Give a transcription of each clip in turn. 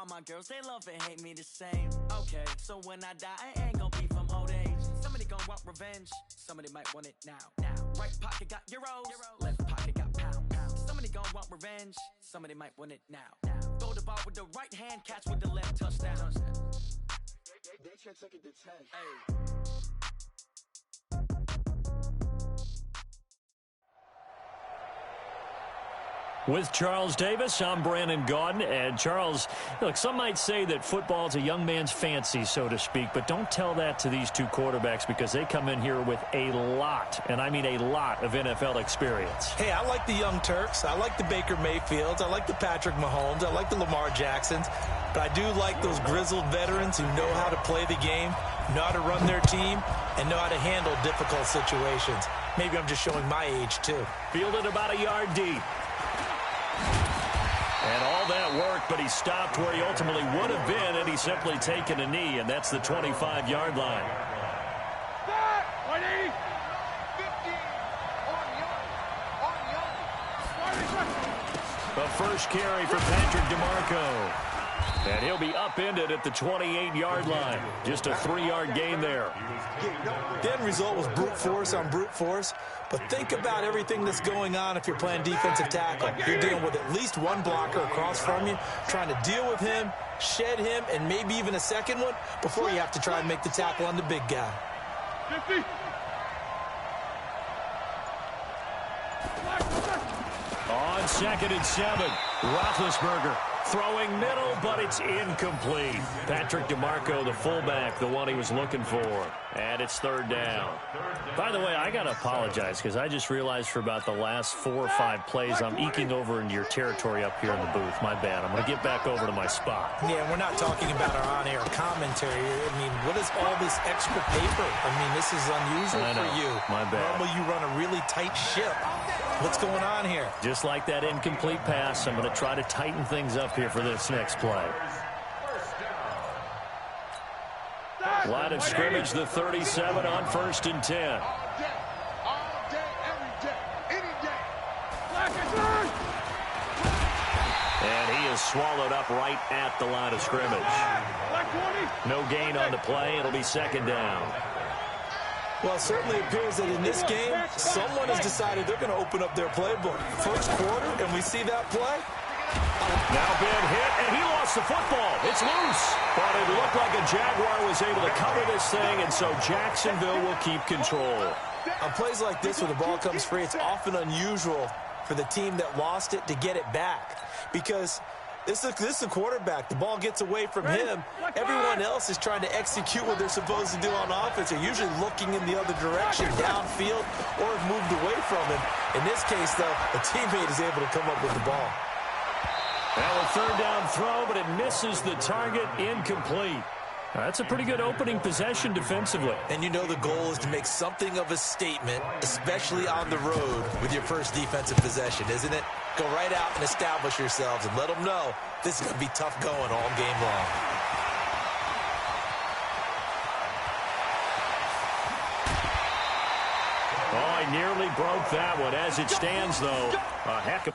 All my girls, they love and hate me the same. Okay, so when I die, I ain't gonna be from old age. Somebody gonna want revenge, somebody might want it now. Right pocket got euros, left pocket got pounds. Somebody gonna want revenge, somebody might want it now. Throw the ball with the right hand, catch with the left, touchdown. They check second to 10. Hey. With Charles Davis, I'm Brandon Gaudin. And Charles, look, some might say that football is a young man's fancy, so to speak, but don't tell that to these two quarterbacks because they come in here with a lot, and I mean a lot, of NFL experience. Hey, I like the young Turks. I like the Baker Mayfields. I like the Patrick Mahomes. I like the Lamar Jacksons. But I do like those grizzled veterans who know how to play the game, know how to run their team, and know how to handle difficult situations. Maybe I'm just showing my age, too. Fielded about a yard deep. And all that work, but he stopped where he ultimately would have been had he simply taken a knee, and that's the 25-yard line. 180. 15 on The first carry for Patrick DeMarco. And he'll be upended at the 28-yard line. Just a 3-yard gain there. The end result was brute force on brute force. But think about everything that's going on if you're playing defensive tackle. You're dealing with at least one blocker across from you, trying to deal with him, shed him, and maybe even a second one before you have to try and make the tackle on the big guy. 50. On 2nd and 7, Roethlisberger throwing middle, but it's incomplete. Patrick DeMarco, the fullback, the one he was looking for. And it's 3rd down. By the way, I got to apologize because I just realized for about the last 4 or 5 plays, I'm eking over into your territory up here in the booth. My bad. I'm going to get back over to my spot. Yeah, we're not talking about our on-air commentary. I mean, what is all this extra paper? I mean, this is unusual for you. My bad. Normally you run a really tight ship. What's going on here? Just like that incomplete pass, I'm going to try to tighten things up here for this next play. Line of scrimmage, the 37 on 1st and 10. All day, every day, any day. Black and third. And he is swallowed up right at the line of scrimmage. Black 20. No gain on the play. It'll be 2nd down. Well, it certainly appears that in this game, someone has decided they're going to open up their playbook. First quarter, and we see that play. Now been hit, and he lost the football. It's loose. But it looked like a Jaguar was able to cover this thing, and so Jacksonville will keep control. On plays like this where the ball comes free, it's often unusual for the team that lost it to get it back. Because this is a quarterback. The ball gets away from him. Everyone else is trying to execute what they're supposed to do on offense. They're usually looking in the other direction, downfield, or have moved away from him. In this case, though, a teammate is able to come up with the ball. Now a 3rd down throw, but it misses the target, incomplete. That's a pretty good opening possession defensively. And you know the goal is to make something of a statement, especially on the road with your first defensive possession, isn't it? Go right out and establish yourselves and let them know this is going to be tough going all game long. Oh, I nearly broke that one. As it stands, though, a heck of...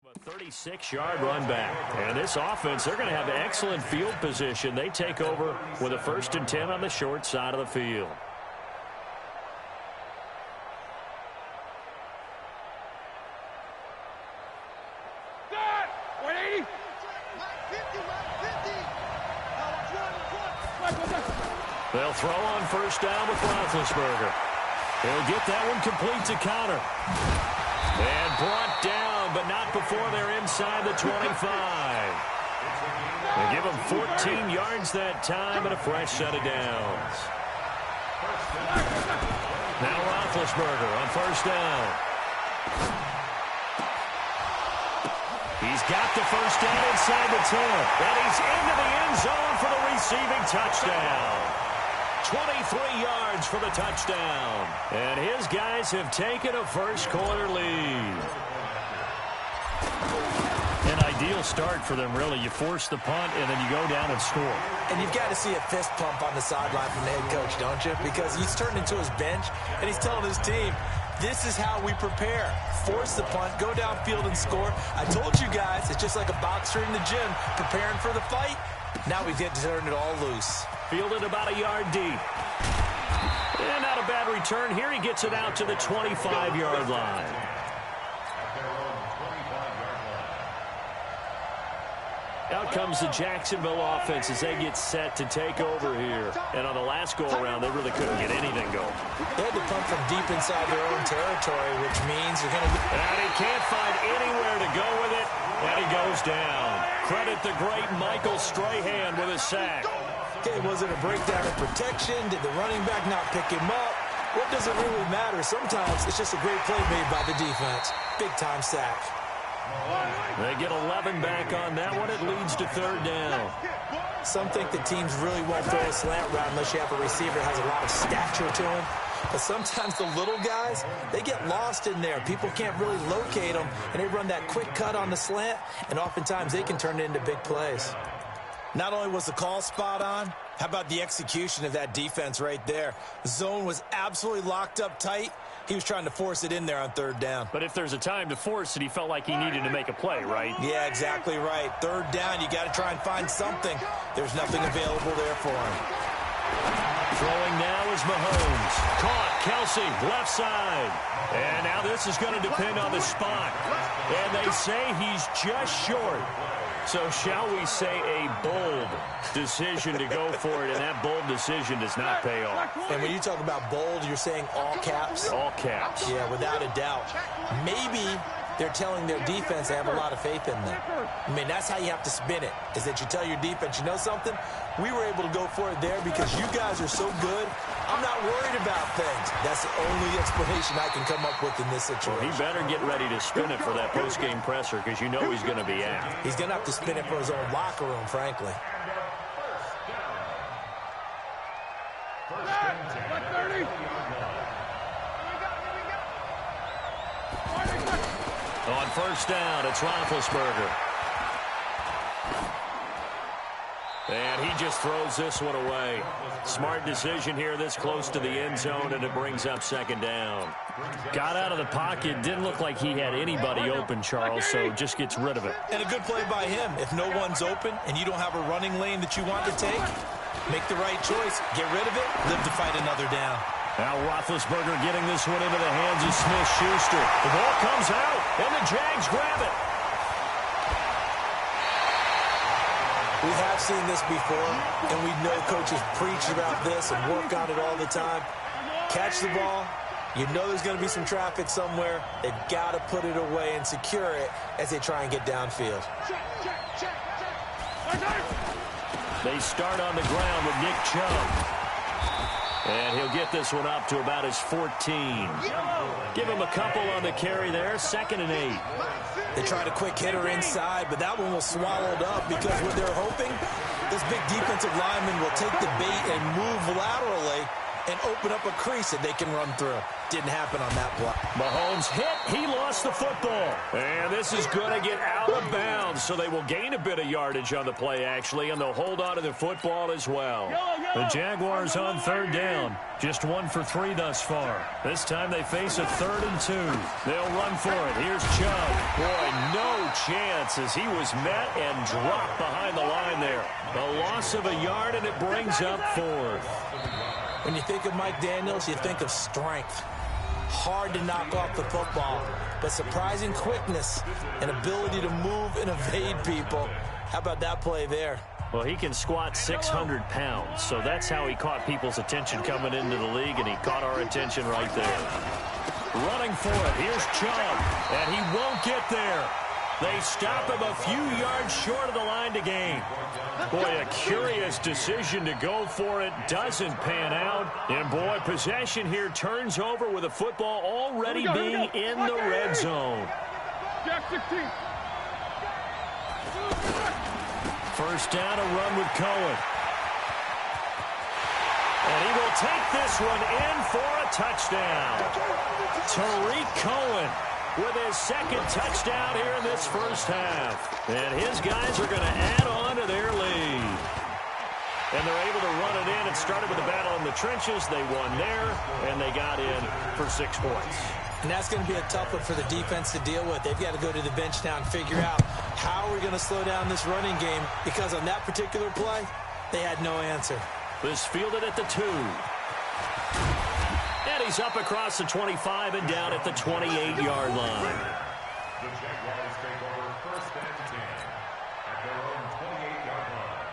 A 36-yard run back. And this offense, they're going to have excellent field position. They take over with a 1st and 10 on the short side of the field. Dad, 180. They'll throw on 1st down with Roethlisberger. He'll get that one complete to counter. And brought down, but not before they're inside the 25. They give him 14 yards that time and a fresh set of downs. Now Roethlisberger on 1st down. He's got the 1st down inside the 10. And he's into the end zone for the receiving touchdown. 23 yards for the touchdown. And his guys have taken a first quarter lead. And I ideal start for them, really. You force the punt, and then you go down and score. And you've got to see a fist pump on the sideline from the head coach, don't you? Because he's turned into his bench, and he's telling his team, this is how we prepare. Force the punt, go downfield and score. I told you guys, it's just like a boxer in the gym preparing for the fight. Now we get to turn it all loose. Fielded about a yard deep. And not a bad return here. He gets it out to the 25-yard line. Out comes the Jacksonville offense as they get set to take over here. And on the last go-around, they really couldn't get anything going. They had to punt from deep inside their own territory, which means they're going to... And he can't find anywhere to go with it, and he goes down. Credit the great Michael Strahan with a sack. Okay, was it a breakdown in protection? Did the running back not pick him up? What does it really matter? Sometimes it's just a great play made by the defense. Big-time sack. They get 11 back on that one. It leads to third down. Some think the teams really won't throw a slant route unless you have a receiver that has a lot of stature to him. But sometimes the little guys, they get lost in there. People can't really locate them, and they run that quick cut on the slant, and oftentimes they can turn it into big plays. Not only was the call spot on, how about the execution of that defense right there? The zone was absolutely locked up tight. He was trying to force it in there on third down. But if there's a time to force it, he felt like he needed to make a play, right? Yeah, exactly right. Third down, you got to try and find something. There's nothing available there for him. Throwing now is Mahomes. Caught, Kelsey, left side. And now this is going to depend on the spot. And they say he's just short. So shall we say a bold decision to go for it, and that bold decision does not pay off. And when you talk about bold, you're saying all caps? All caps. Yeah, without a doubt. Maybe they're telling their defense they have a lot of faith in them. I mean, that's how you have to spin it, is that you tell your defense, you know something? We were able to go for it there because you guys are so good. I'm not worried about things. That's the only explanation I can come up with in this situation. Well, he better get ready to spin it for that post-game presser because you know he's going to be out. He's going to have to spin it for his own locker room, frankly. On first down, it's Roethlisberger. And he just throws this one away. Smart decision here this close to the end zone, and it brings up second down. Got out of the pocket. Didn't look like he had anybody open, Charles, so just gets rid of it. And a good play by him. If no one's open and you don't have a running lane that you want to take, make the right choice. Get rid of it. Live to fight another down. Now Roethlisberger getting this one into the hands of Smith-Schuster. The ball comes out, and the Jags grab it. We have seen this before, and we know coaches preach about this and work on it all the time. Catch the ball. You know there's going to be some traffic somewhere. They've got to put it away and secure it as they try and get downfield. They start on the ground with Nick Chubb. And he'll get this one up to about his 14. Give him a couple on the carry there. 2nd and 8. They tried a quick hitter inside, but that one was swallowed up because what they're hoping, this big defensive lineman will take the bait and move laterally and open up a crease that they can run through. Didn't happen on that play. Mahomes hit. He lost the football. And this is going to get out of bounds, so they will gain a bit of yardage on the play, actually, and they'll hold on to the football as well. The Jaguars on third down. Just 1 for 3 thus far. This time they face a 3rd and 2. They'll run for it. Here's Chubb. Boy, no chance as he was met and dropped behind the line there. A loss of a yard, and it brings up 4th. When you think of Mike Daniels, you think of strength. Hard to knock off the football, but surprising quickness and ability to move and evade people. How about that play there? Well, he can squat 600 pounds, so that's how he caught people's attention coming into the league, and he caught our attention right there. Running for it. Here's Chubb, and he won't get there. They stop him a few yards short of the line to gain. Boy, a curious decision to go for it. Doesn't pan out. And, boy, possession here turns over with the football already being in the red zone. First down, a run with Cohen. And he will take this one in for a touchdown. Tariq Cohen with his second touchdown here in this first half. And his guys are going to add on to their lead. And they're able to run it in. It started with a battle in the trenches. They won there, and they got in for 6 points. And that's going to be a tough one for the defense to deal with. They've got to go to the bench now and figure out how we're going to slow down this running game, because on that particular play, they had no answer. This fielded at the 2. And he's up across the 25 and down at the 28-yard line. The Jaguars take over first and 10 at their own 28-yard line.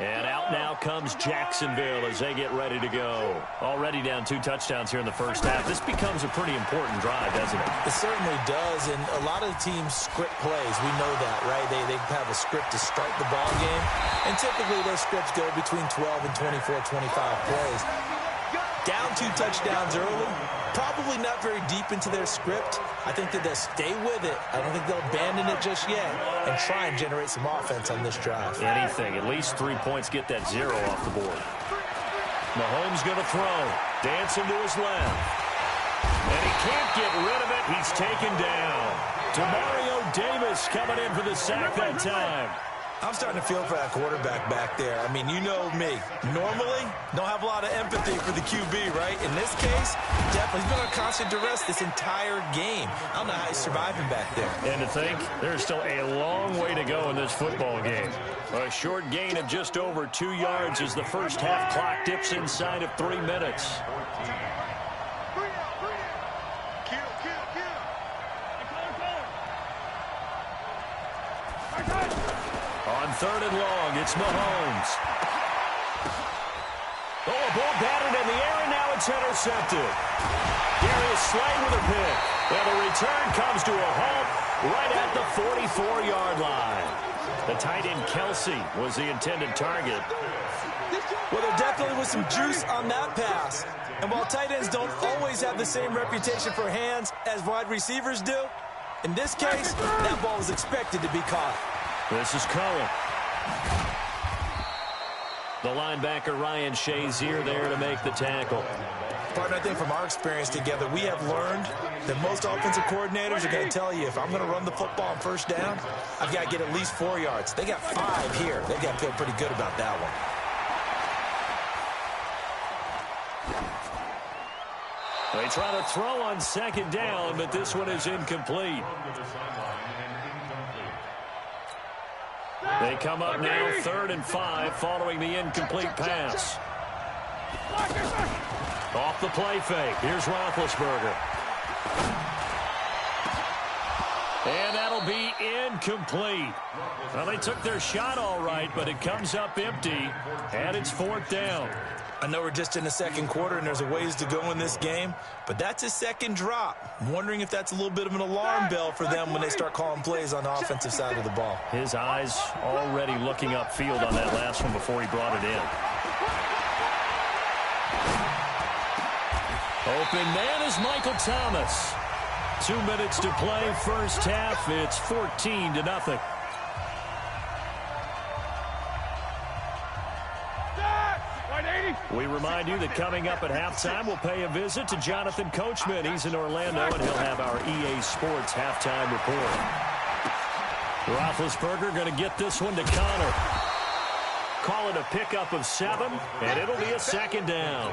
And out now comes Jacksonville as they get ready to go. Already down 2 touchdowns here in the first half. This becomes a pretty important drive, doesn't it? It certainly does, and a lot of the teams script plays. We know that, right? They have a script to start the ball game, and typically those scripts go between 12 and 24, 25 plays. Down 2 touchdowns early, probably not very deep into their script. I think that they'll stay with it. I don't think they'll abandon it just yet and try and generate some offense on this drive. Anything, at least 3 points, get that 0 off the board. Mahomes going to throw, dancing to his left. And he can't get rid of it. He's taken down. Demario Davis coming in for the sack that time. I'm starting to feel for that quarterback back there. I mean, you know me. Normally, don't have a lot of empathy for the QB, right? In this case, definitely. He's been on constant duress this entire game. I don't know how he's surviving back there. And to think, there's still a long way to go in this football game. A short gain of just over 2 yards as the first half clock dips inside of 3 minutes. On 3rd and long, it's Mahomes. Oh, a ball batted in the air, and now it's intercepted. Darius Slay with a pick. And the return comes to a halt right at the 44-yard line. The tight end Kelsey was the intended target. Well, there definitely was some juice on that pass. And while tight ends don't always have the same reputation for hands as wide receivers do, in this case, that ball was expected to be caught. This is Cohen. The linebacker Ryan Shazier there to make the tackle. Partner, I think from our experience together, we have learned that most offensive coordinators are going to tell you, if I'm going to run the football on first down, I've got to get at least 4 yards. They got 5 here. They got to feel pretty good about that one. They try to throw on 2nd down, but this one is incomplete. They come up now 3rd and 5 following the incomplete pass. Off the play fake. Here's Roethlisberger. And that'll be incomplete. Well, they took their shot all right, but it comes up empty, and it's 4th down. I know we're just in the 2nd quarter and there's a ways to go in this game, but that's a 2nd drop. I'm wondering if that's a little bit of an alarm bell for them when they start calling plays on the offensive side of the ball. His eyes already looking upfield on that last one before he brought it in. Open man is Michael Thomas. 2 minutes to play, first half. It's 14-0. We remind you that coming up at halftime, we'll pay a visit to Jonathan Coachman. He's in Orlando, and he'll have our EA Sports halftime report. Roethlisberger going to get this one to Connor. Call it a pickup of 7, and it'll be a 2nd down.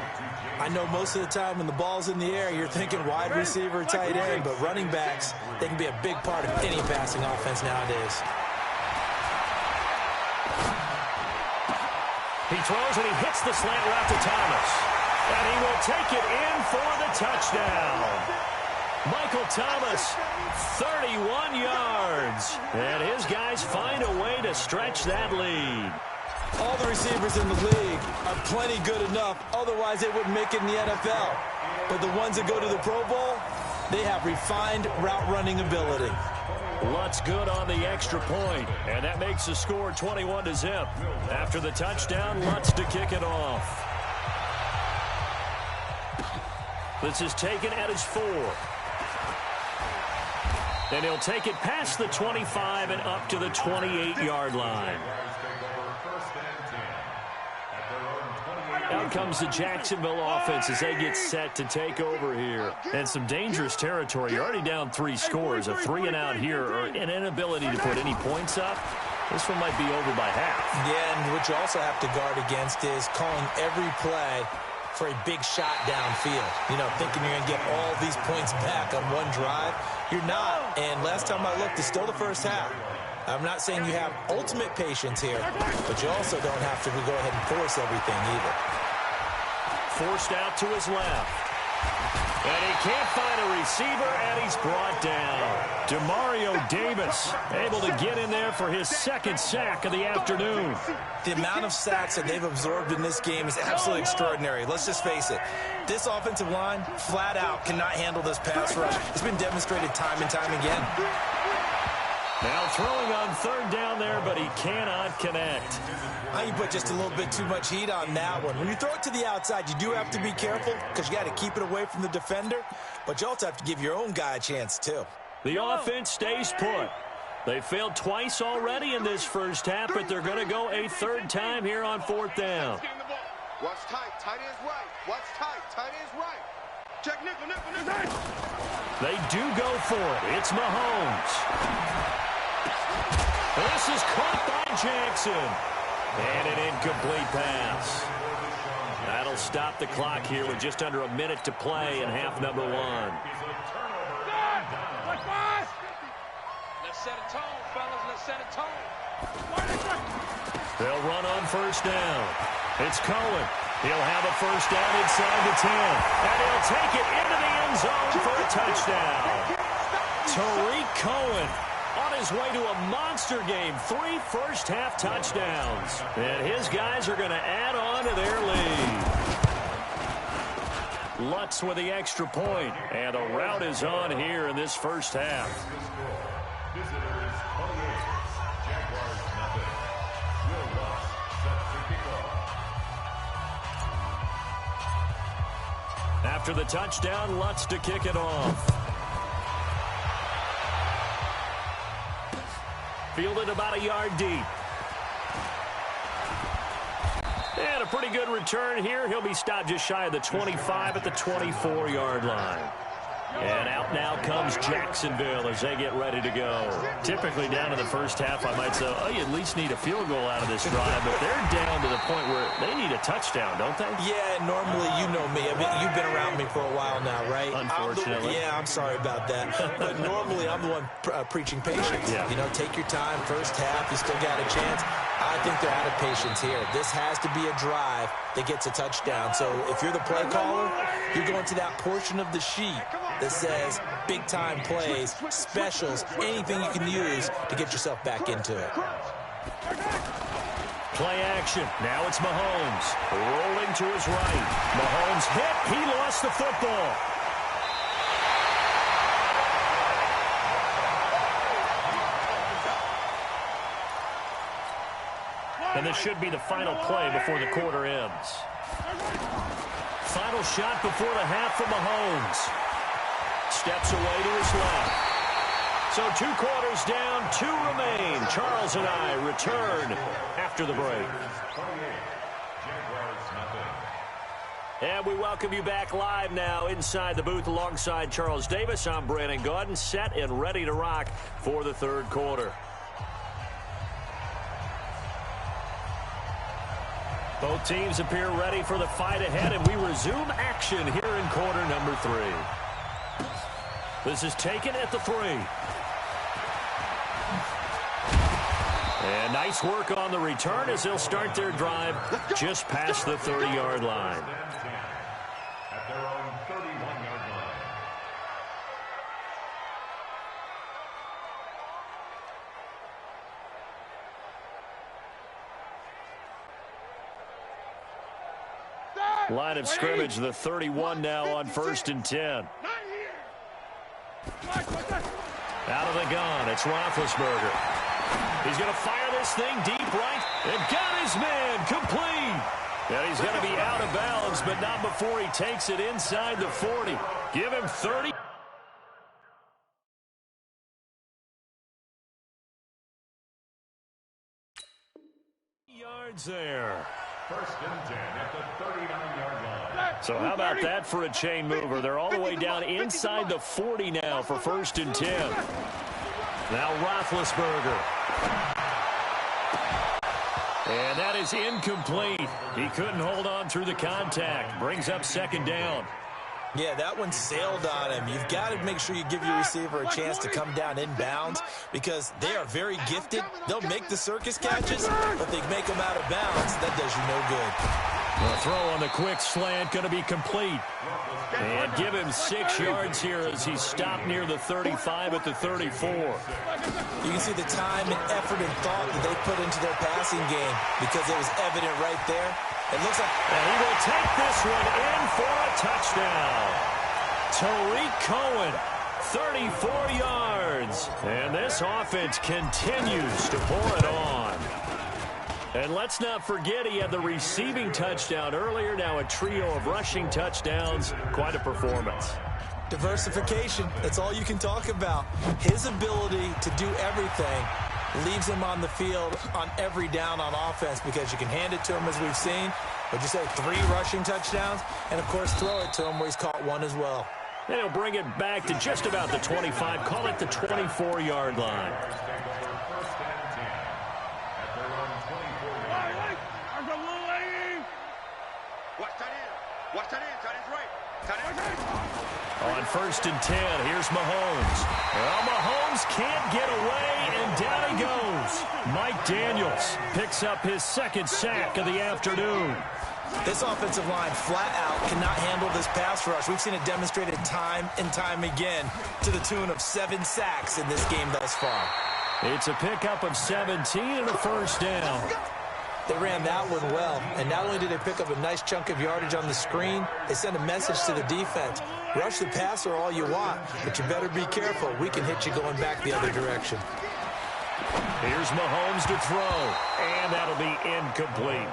I know most of the time when the ball's in the air, you're thinking wide receiver, tight end, but running backs, they can be a big part of any passing offense nowadays. He throws and he hits the slant route to Thomas. And he will take it in for the touchdown. Michael Thomas, 31 yards. And his guys find a way to stretch that lead. All the receivers in the league are plenty good enough. Otherwise, they wouldn't make it in the NFL. But the ones that go to the Pro Bowl, they have refined route running ability. Lutz good on the extra point, and that makes the score 21-0. After the touchdown, Lutz to kick it off. This is taken at his 4. And he'll take it past the 25 and up to the 28-yard line. Now comes the Jacksonville offense as they get set to take over here. And some dangerous territory. You're already down 3 scores. A 3-and-out here or an inability to put any points up. This one might be over by half. Yeah, and what you also have to guard against is calling every play for a big shot downfield. You know, thinking you're going to get all these points back on one drive. You're not. And last time I looked, it's still the first half. I'm not saying you have ultimate patience here, but you also don't have to go ahead and force everything either. Forced out to his left. And he can't find a receiver, and he's brought down. Demario Davis able to get in there for his 2nd sack of the afternoon. The amount of sacks that they've absorbed in this game is absolutely extraordinary. Let's just face it. This offensive line, flat out, cannot handle this pass rush. It's been demonstrated time and time again. Now throwing on 3rd down there, but he cannot connect. You put just a little bit too much heat on that one. When you throw it to the outside, you do have to be careful because you got to keep it away from the defender, but you also have to give your own guy a chance too. The offense stays put. They failed twice already in this first half, but they're going to go a 3rd time here on 4th down. Watch tight. Tight ends right. Watch tight. Tight ends right. Check nickel. They do go for it. It's Mahomes. This is caught by Jackson. And an incomplete pass. That'll stop the clock here with just under a minute to play in half number 1. Let's set a tone, fellas. Let's set a tone. They'll run on 1st down. It's Cohen. He'll have a 1st down inside the 10. And he'll take it into the end zone for a touchdown. Tariq Cohen on his way to a monster game. 3 first-half touchdowns. And his guys are going to add on to their lead. Lutz with the extra point. And a rout is on here in this first half. Visitors 28, Jaguars nothing. Will Lutz set to kick off. After the touchdown, Lutz to kick it off. Fielded about a yard deep. And a pretty good return here. He'll be stopped just shy of the 25 at the 24-yard line. And out now comes Jacksonville as they get ready to go. Typically down in the first half, I might say, oh, you at least need a field goal out of this drive. But they're down to the point where they need a touchdown, don't they? Yeah, normally you know me. I mean, you've been around me for a while now, right? Unfortunately. I'm sorry about that. But normally I'm the one preaching patience. Yeah. You know, take your time. First half, you still got a chance. I think they're out of patience here. This has to be a drive that gets a touchdown. So if you're the play caller, you're going to that portion of the sheet that says big-time plays, specials, anything you can use to get yourself back into it. Play action. Now it's Mahomes. Rolling to his right. Mahomes hit. He lost the football. And this should be the final play before the quarter ends. Final shot before the half for Mahomes. Steps away to his left. So 2 quarters down, 2 remain. Charles and I return after the break. And we welcome you back live now inside the booth alongside Charles Davis. I'm Brandon Gaudin, set and ready to rock for the 3rd quarter. Both teams appear ready for the fight ahead, and we resume action here in quarter number 3. This is taken at the 3. And nice work on the return as they'll start their drive just past the 30-yard line. At their own 31-yard line. Line of scrimmage, the 31 now on 1st and 10. Out of the gun, it's Roethlisberger. He's going to fire this thing deep right and got his man complete. And he's going to be out of bounds, but not before he takes it inside the 40. Give him 30. Yards there. First and 10 at the 39-yard line. So how about that for a chain mover? They're all the way down inside the 40 now for first and 10. Now Roethlisberger. And that is incomplete. He couldn't hold on through the contact. Brings up second down. Yeah, that one sailed on him. You've got to make sure you give your receiver a chance to come down inbounds because they are very gifted. They'll make the circus catches, but they make them out of bounds. That does you no good. The throw on the quick slant going to be complete. And give him 6 yards here as he's stopped near the 35 at the 34. You can see the time and effort and thought that they put into their passing game because it was evident right there. It looks like... And he will take this one in for a touchdown. Tariq Cohen, 34 yards. And this offense continues to pour it on. And let's not forget he had the receiving touchdown earlier. Now a trio of rushing touchdowns. Quite a performance. Diversification, that's all you can talk about. His ability to do everything leaves him on the field on every down on offense because you can hand it to him as we've seen. But you say 3 rushing touchdowns and, of course, throw it to him where he's caught 1 as well. And he'll bring it back to just about the 25. Call it the 24-yard line. On first and 10, here's Mahomes. Well, Mahomes can't get away, and down he goes. Mike Daniels picks up his 2nd sack of the afternoon. This offensive line flat out cannot handle this pass rush. We've seen it demonstrated time and time again to the tune of 7 sacks in this game thus far. It's a pickup of 17 and a first down. They ran that one well, and not only did they pick up a nice chunk of yardage on the screen, they sent a message to the defense. Rush the passer all you want, but you better be careful. We can hit you going back the other direction. Here's Mahomes to throw, and that'll be incomplete.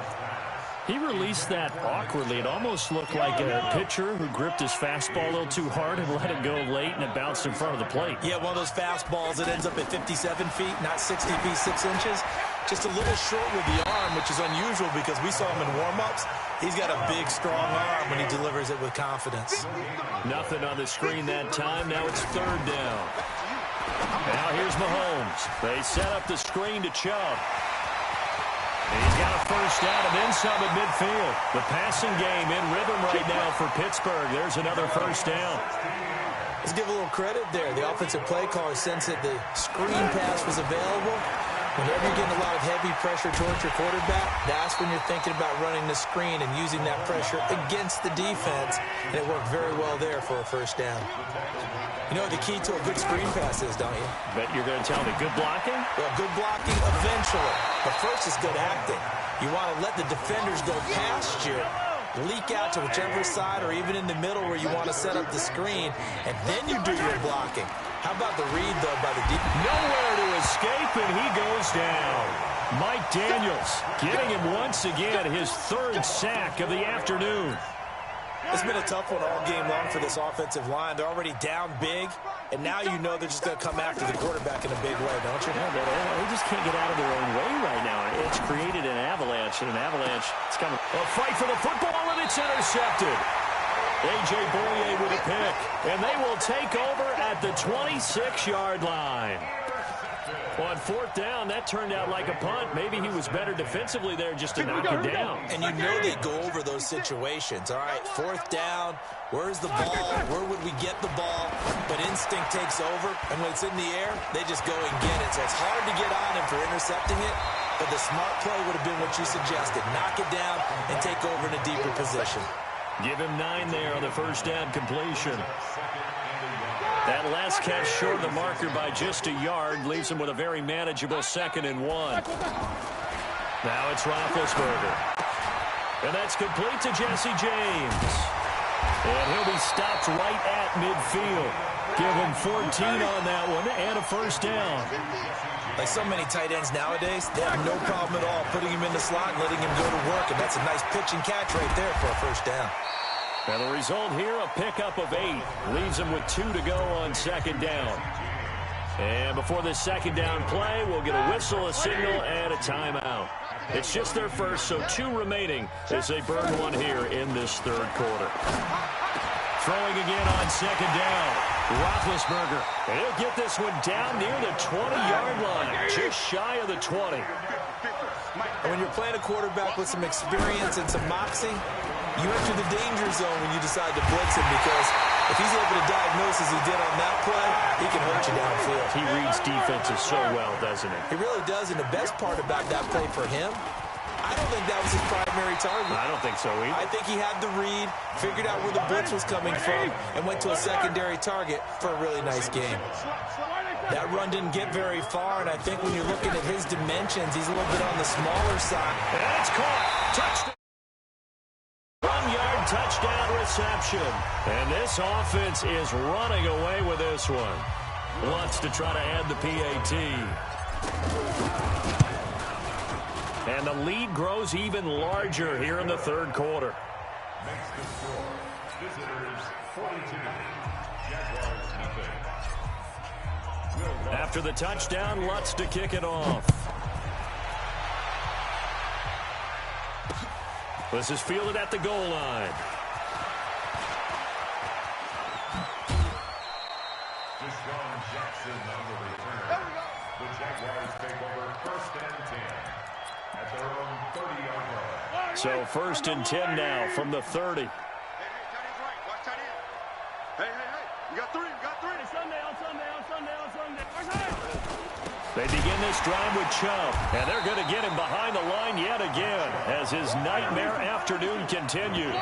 He released that awkwardly. It almost looked like a pitcher who gripped his fastball a little too hard and let it go late, and it bounced in front of the plate. Yeah, one of those fastballs that ends up at 57 feet, not 60 feet, 6 inches. Just a little short with the arm, which is unusual because we saw him in warm-ups. He's got a big, strong arm when he delivers it with confidence. Nothing on the screen that time. Now it's 3rd down. Now here's Mahomes. They set up the screen to Chubb. He's got a first down and then some at midfield. The passing game in rhythm right now for Pittsburgh. There's another first down. Let's give a little credit there. The offensive play caller sensed that the screen pass was available. Whenever you're getting a lot of heavy pressure towards your quarterback, that's when you're thinking about running the screen and using that pressure against the defense. And it worked very well there for a first down. You know what the key to a good screen pass is, don't you? Bet you're going to tell me good blocking? Well, good blocking eventually. But first is good acting. You want to let the defenders go past you, leak out to whichever side or even in the middle where you want to set up the screen, and then you do your blocking. How about the read, though, by the defense? Nowhere to escape, and he goes down. Mike Daniels getting him once again his 3rd sack of the afternoon. It's been a tough one all game long for this offensive line. They're already down big, and now you know they're just going to come after the quarterback in a big way, don't you? Yeah, they just can't get out of their own way right now. It's created an avalanche, and an avalanche, it's coming. A fight for the football, and it's intercepted. A.J. Boye with a pick, and they will take over at the 26-yard line. On 4th down, that turned out like a punt. Maybe he was better defensively there just to knock it down. And you know they go over those situations. All right, 4th down, where's the ball? Where would we get the ball? But instinct takes over, and when it's in the air, they just go and get it. So it's hard to get on him for intercepting it, but the smart play would have been what you suggested. Knock it down and take over in a deeper position. Give him 9 there on the first down completion. That last catch short of the marker by just a yard leaves him with a very manageable 2nd and 1. Now it's Roethlisberger. And that's complete to Jesse James. And he'll be stopped right at midfield. Give him 14 on that one and a first down. Like so many tight ends nowadays, they have no problem at all putting him in the slot and letting him go to work. And that's a nice pitch and catch right there for a first down. And the result here, a pickup of 8. Leaves him with 2 to go on 2nd down. And before this 2nd down play, we'll get a whistle, a signal, and a timeout. It's just their first, so 2 remaining as they burn one here in this third quarter. Throwing again on second down. Roethlisberger. And he'll get this one down near the 20-yard line, just shy of the 20. And when you're playing a quarterback with some experience and some moxie, you enter the danger zone when you decide to blitz him, because if he's able to diagnose as he did on that play, he can hurt you downfield. He reads defenses so well, doesn't he? He really does, and the best part about that play for him, I don't think that was his primary target. I don't think so either. I think he had the read, figured out where the blitz was coming from, and went to a secondary target for a really nice game. That run didn't get very far, and I think when you're looking at his dimensions, he's a little bit on the smaller side. And it's caught. Touchdown. 1-yard touchdown reception. And this offense is running away with this one. Wants to try to add the PAT. And the lead grows even larger here in the third quarter. Makes the score. Visitors 42. Jaguars nothing. After the touchdown, Lutz to kick it off. This is fielded at the goal line. Deshaun Jackson on the return. The Jaguars take over 1st and 10 at their own 30-yard line. So 1st and 10 now from the 30. Hey, tight end's right. Watch tight end. Hey. You got 3. Sunday. They begin this drive with Chubb, and they're going to get him behind the line yet again as his nightmare afternoon continues.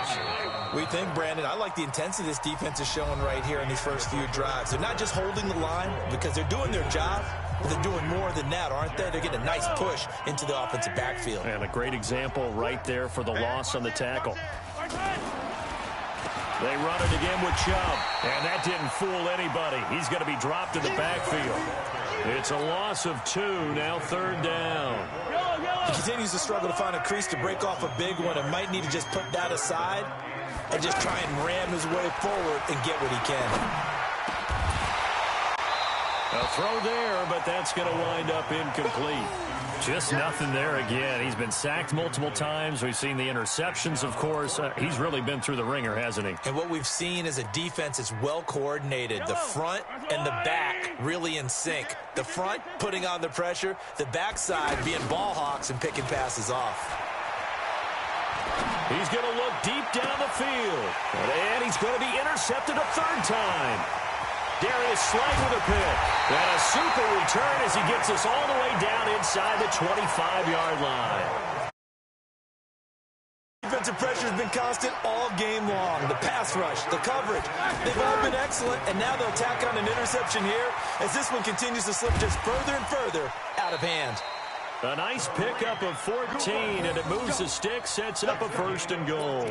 We think, Brandon, I like the intensity this defense is showing right here in these first few drives. They're not just holding the line because they're doing their job, but they're doing more than that, aren't they? They're getting a nice push into the offensive backfield. And a great example right there for the loss on the tackle. They run it again with Chubb, and that didn't fool anybody. He's going to be dropped in the backfield. It's a loss of 2, now 3rd down. He continues to struggle to find a crease to break off a big one, and might need to just put that aside and just try and ram his way forward and get what he can. A throw there, but that's going to wind up incomplete. Just nothing there again. He's been sacked multiple times. We've seen the interceptions, of course. He's really been through the ringer, hasn't he? And what we've seen is a defense that's well coordinated. The front and the back really in sync. The front putting on the pressure, the backside being ball hawks and picking passes off. He's going to look deep down the field. And he's going to be intercepted a 3rd time. Darius Slade with a pick. And a super return as he gets us all the way down inside the 25-yard line. Defensive pressure has been constant all game long. The pass rush, the coverage, they've all been excellent, and now they'll tack on an interception here as this one continues to slip just further and further out of hand. A nice pickup of 14, and it moves the stick, sets up a 1st and goal.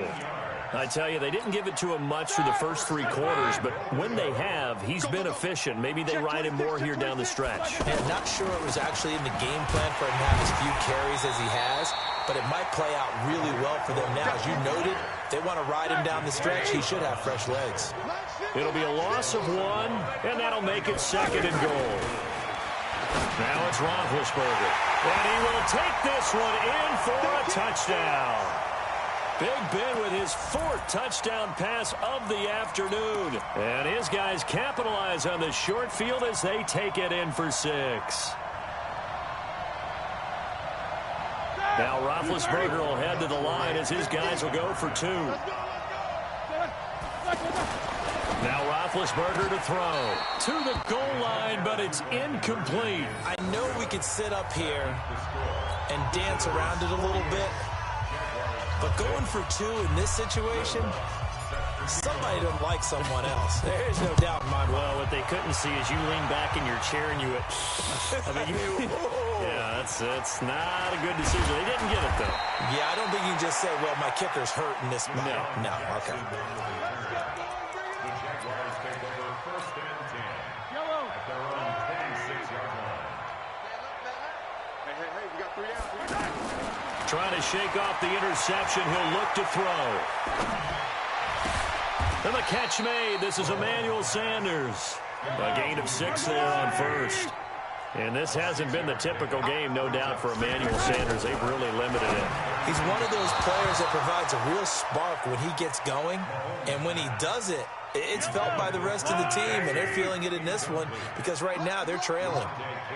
I tell you, they didn't give it to him much through the first 3 quarters, but when they have, he's been efficient. Maybe they ride him more here down the stretch. Man, not sure it was actually in the game plan for him to have as few carries as he has, but it might play out really well for them now. As you noted, they want to ride him down the stretch. He should have fresh legs. It'll be a loss of 1, and that'll make it 2nd and goal. Now it's Roethlisberger, and he will take this one in for a touchdown. Big Ben with his 4th touchdown pass of the afternoon. And his guys capitalize on the short field as they take it in for 6. Now Roethlisberger will head to the line as his guys will go for 2. Now Roethlisberger to throw. To the goal line, but it's incomplete. I know we could sit up here and dance around it a little bit, but going for 2 in this situation, somebody doesn't like someone else. There's no doubt in my mind. Well, what they couldn't see is you lean back in your chair and you went, yeah, that's not a good decision. They didn't get it, though. Yeah, I don't think you can just say, well, my kicker's hurt in this spot. No, okay. The Jaguars take over 1st and 10 at their own 26-yard line. Hey, we got 3 down. Trying to shake off the interception. He'll look to throw. And the catch made. This is Emmanuel Sanders. A gain of 6 there on 1st. And this hasn't been the typical game, no doubt, for Emmanuel Sanders. They've really limited it. He's one of those players that provides a real spark when he gets going. And when he does it, it's felt by the rest of the team, and they're feeling it in this one because right now they're trailing.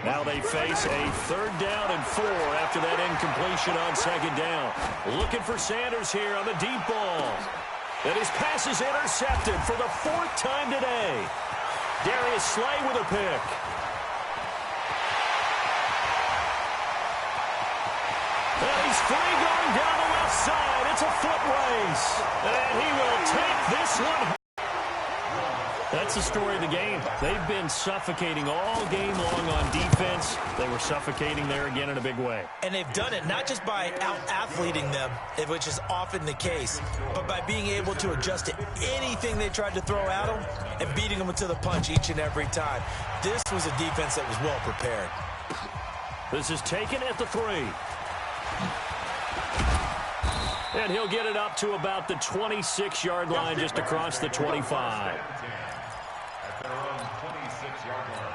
Now they face a 3rd down and 4 after that incompletion on 2nd down. Looking for Sanders here on the deep ball. And his pass is intercepted for the 4th time today. Darius Slay with a pick. And he's free going down the left side. It's a foot race. And he will take this one. That's the story of the game. They've been suffocating all game long on defense. They were suffocating there again in a big way. And they've done it not just by out-athleting them, which is often the case, but by being able to adjust to anything they tried to throw at them and beating them to the punch each and every time. This was a defense that was well prepared. This is taken at the 3. And he'll get it up to about the 26-yard line, just across the 25. At their own 26-yard line.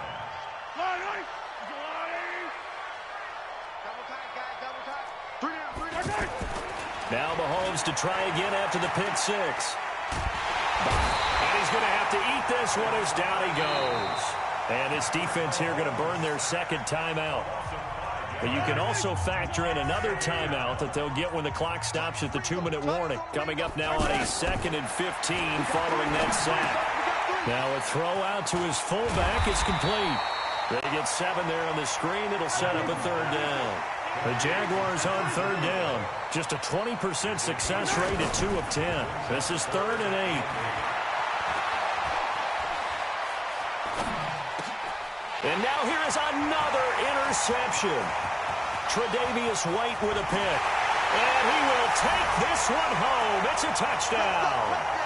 Now Mahomes to try again after the pick 6. And he's going to have to eat this one as down he goes. And his defense here going to burn their 2nd timeout. But you can also factor in another timeout that they'll get when the clock stops at the 2-minute warning. Coming up now on a 2nd and 15 following that sack. Now a throw out to his fullback is complete. They get 7 there on the screen. It'll set up a 3rd down. The Jaguars on 3rd down. Just a 20% success rate at 2 of 10. This is 3rd and 8. And now here is another interception. Tre'Davious White with a pick. And he will take this one home. It's a touchdown.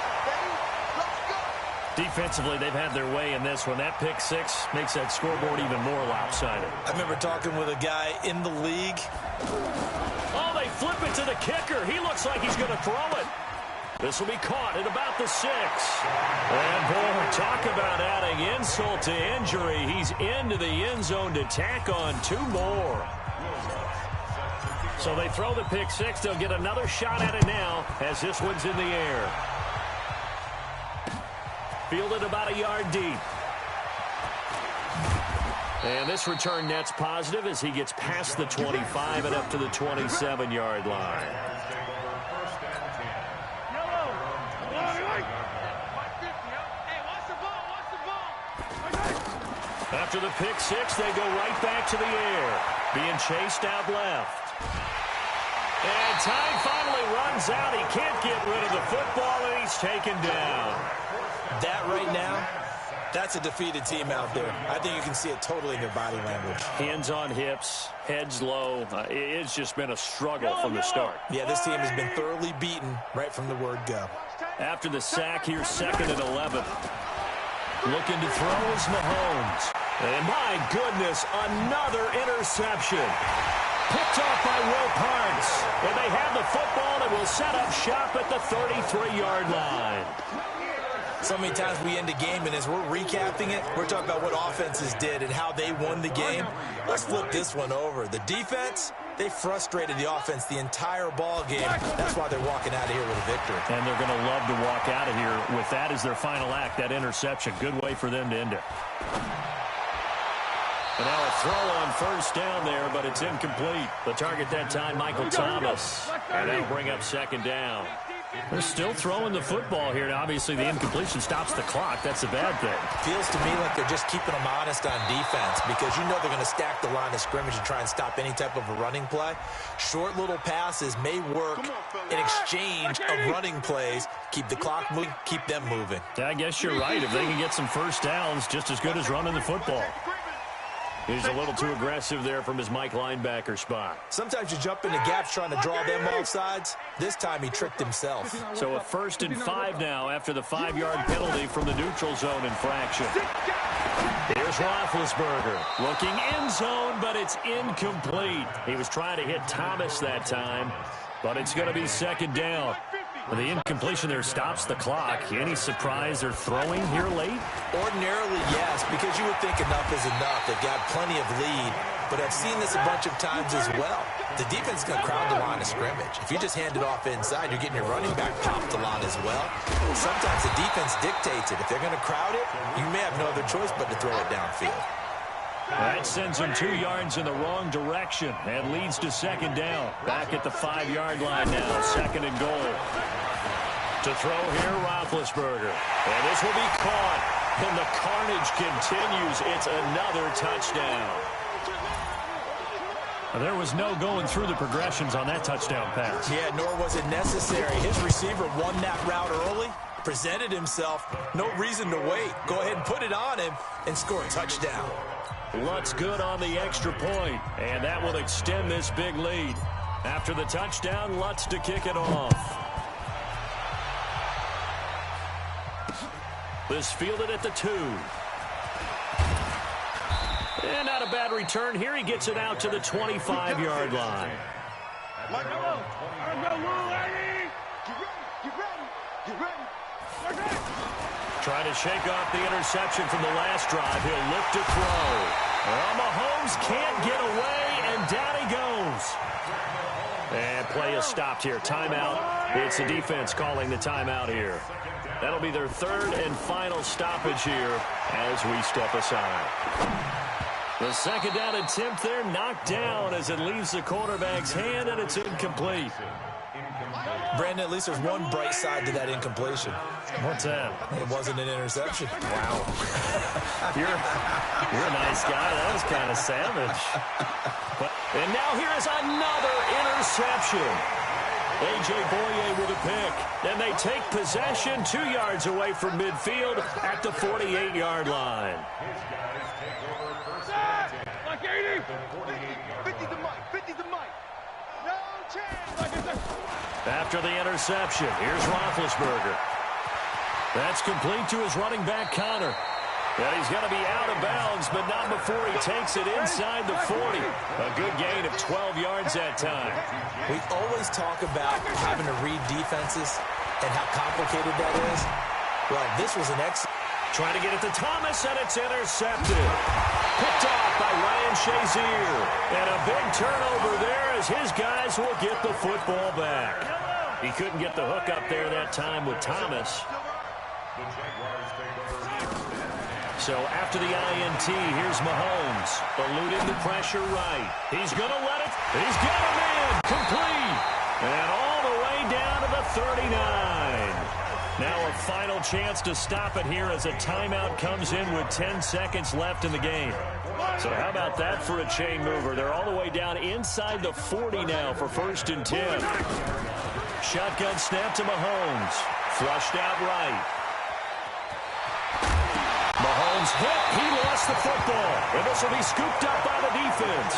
Defensively, they've had their way in this one. That pick 6 makes that scoreboard even more lopsided. I remember talking with a guy in the league. Oh, they flip it to the kicker. He looks like he's going to throw it. This will be caught at about the 6. And, boy, talk about adding insult to injury. He's into the end zone to tack on 2 more. So they throw the pick 6. They'll get another shot at it now as this one's in the air. Fielded about a yard deep. And this return net's positive as he gets past the 25 and up to the 27-yard line. After the pick 6, they go right back to the air, being chased out left. And time finally runs out. He can't get rid of the football, and he's taken down. That right now, that's a defeated team out there. I think you can see it totally in their body language. Hands on hips, heads low. It's just been a struggle from the start. Yeah, this team has been thoroughly beaten right from the word go. After the sack, here's 2nd and 11. Looking to throw is Mahomes. And my goodness, another interception. Picked off by Will Parks. And they have the football and will set up shop at the 33-yard line. So many times we end a game, and as we're recapping it, we're talking about what offenses did and how they won the game. Let's flip this one over. The defense, they frustrated the offense the entire ball game. That's why they're walking out of here with a victory. And they're going to love to walk out of here with that as their final act, that interception. Good way for them to end it. And now a throw on 1st down there, but it's incomplete. The target that time, Michael Thomas. And that'll bring up 2nd down. They're still throwing the football here. Now, obviously, the incompletion stops the clock. That's a bad thing. Feels to me like they're just keeping them honest on defense because you know they're going to stack the line of scrimmage and try and stop any type of a running play. Short little passes may work in exchange of running plays. Keep the clock moving, keep them moving. Yeah, I guess you're right. If they can get some 1st downs, just as good as running the football. He's a little too aggressive there from his Mike linebacker spot. Sometimes you jump into gaps trying to draw them off sides. This time he tricked himself. So a 1st and 5 now after the 5-yard penalty from the neutral zone infraction. Here's Roethlisberger looking end zone, but it's incomplete. He was trying to hit Thomas that time, but it's going to be 2nd down. The incompletion there stops the clock. Any surprise they're throwing here late? Ordinarily, yes, because you would think enough is enough. They've got plenty of lead, but I've seen this a bunch of times as well. The defense is going to crowd the line of scrimmage. If you just hand it off inside, you're getting your running back popped the line as well. Sometimes the defense dictates it. If they're going to crowd it, you may have no other choice but to throw it downfield. That sends him 2 yards in the wrong direction and leads to second down. Back at the 5-yard line now, second and goal. To throw here, Roethlisberger. And this will be caught. And the carnage continues. It's another touchdown. There was no going through the progressions on that touchdown pass. Yeah, nor was it necessary. His receiver won that route early, presented himself. No reason to wait. Go ahead and put it on him and score a touchdown. Lutz good on the extra point, and that will extend this big lead. After the touchdown, Lutz to kick it off. This fielded at the 2. And not a bad return here. He gets it out to the 25-yard line. Trying to shake off the interception from the last drive. He'll lift to throw. Well, Mahomes can't get away, and down he goes. And play is stopped here. Timeout. It's the defense calling the timeout here. That'll be their third and final stoppage here as we step aside. The second down attempt there knocked down as it leaves the quarterback's hand, and it's incomplete. Brandon, at least there's one bright side to that incompletion. What's that? It wasn't an interception. Wow. You're a nice guy. That was kind of savage. And now here is another interception. A.J. Boye with a pick. And they take possession 2 yards away from midfield at the 48-yard line. Like 80. 50 to Mike. 50 to Mike. No chance. After the interception, here's Roethlisberger. That's complete to his running back, Connor. And he's going to be out of bounds, but not before he takes it inside the 40. A good gain of 12 yards that time. We always talk about having to read defenses and how complicated that is. Well, this was an excellent. Trying to get it to Thomas, and it's intercepted. Picked off by Ryan Shazier. And a big turnover there as his guys will get the football back. He couldn't get the hook up there that time with Thomas. So after the INT, here's Mahomes, eluding the pressure right. He's going to let it. He's got him in. Complete. And all the way down to the 39. Now a final chance to stop it here as a timeout comes in with 10 seconds left in the game. So how about that for a chain mover? They're all the way down inside the 40 now for 1st and 10. Shotgun snap to Mahomes. Flushed out right. Mahomes hit. He lost the football. And this will be scooped up by the defense.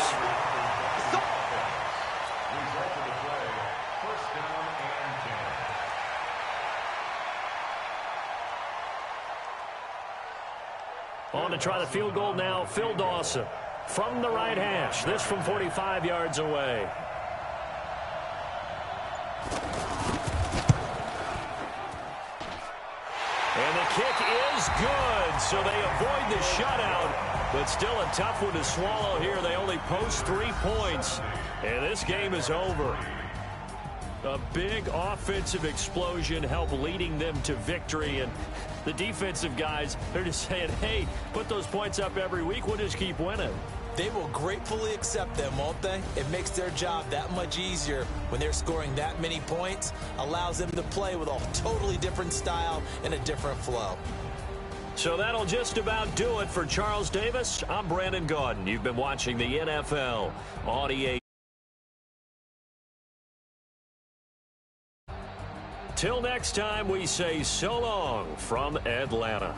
On to try the field goal now, Phil Dawson. From the right hash. This from 45 yards away. And the kick is good, so they avoid the shutout, but still a tough one to swallow here. They only post 3 points, and this game is over. A big offensive explosion helped leading them to victory, and the defensive guys, they're just saying, hey, put those points up every week, we'll just keep winning. They will gratefully accept them, won't they? It makes their job that much easier when they're scoring that many points, allows them to play with a totally different style and a different flow. So that'll just about do it for Charles Davis. I'm Brandon Gaudin. You've been watching the NFL on EA. Till next time, we say so long from Atlanta.